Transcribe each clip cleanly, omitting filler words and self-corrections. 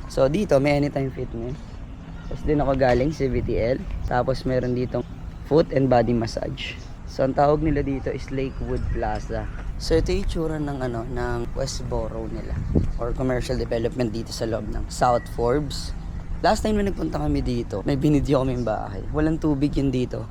So dito may Anytime Fitness. Tapos din ako galing sa VTL. Tapos meron ditong foot and body massage. So ang tawag nila dito is Lakewood Plaza. So ito yung itsura ng Westboro nila or commercial development dito sa loob ng South Forbes. Last time na nagpunta kami dito, may binidyo kami yung bahay. Walang tubig yun dito.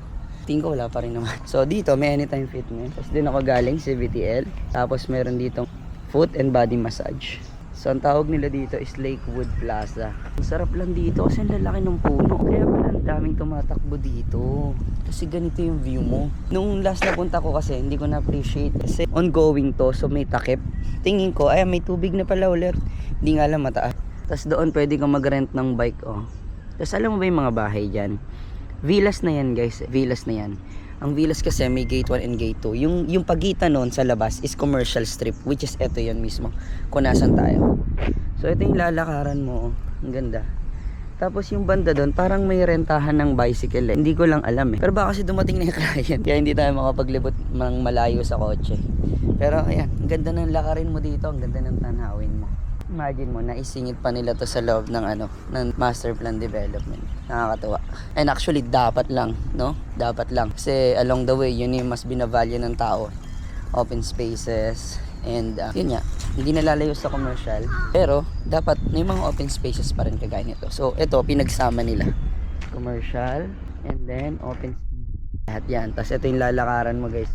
Tingin ko wala pa rin naman. So dito may Anytime Fitness. Tapos din ako galing sa VTL. Tapos meron ditong foot and body massage. So ang tawag nila dito is Lakewood Plaza. Ang sarap lang dito kasi ang lalaki ng puno. Kaya pala ang daming tumatakbo dito. Kasi ganito yung view mo. Nung last na punta ko kasi hindi ko na-appreciate. Kasi ongoing to, so may takip. Tingin ko, ay may tubig na pala ulit. Hindi nga alam mataas. Tapos doon pwede kang mag-rent ng bike. Oh. Tapos alam mo ba yung mga bahay dyan? Villas na yan guys. Villas na yan. Ang Villas kasi may gate 1 and gate 2. Yung pagitan nun sa labas is commercial strip, which is eto yan mismo. Kung nasan tayo. So ito yung lalakaran mo. Ang ganda. Tapos yung banda doon, parang may rentahan ng bicycle eh. Hindi ko lang alam eh. Pero baka kasi dumating na yung client. Kaya hindi tayo makapaglibot ng malayo sa kotse. Pero ayan, ang ganda ng lakarin mo dito. Ang ganda ng tanawin mo. Imagine mo, naisingit pa nila to sa loob ng ng master plan development. Nakakatuwa. And actually, dapat lang, no? Dapat lang. Kasi along the way, yun yung mas binavalue ng tao. Open spaces. And yun nga, hindi nalalayo sa commercial. Pero, dapat may mga open spaces pa rin kagaya nito. So, ito, pinagsama nila. Commercial, and then open space. Lahat yan. Tapos ito yung lalakaran mo guys.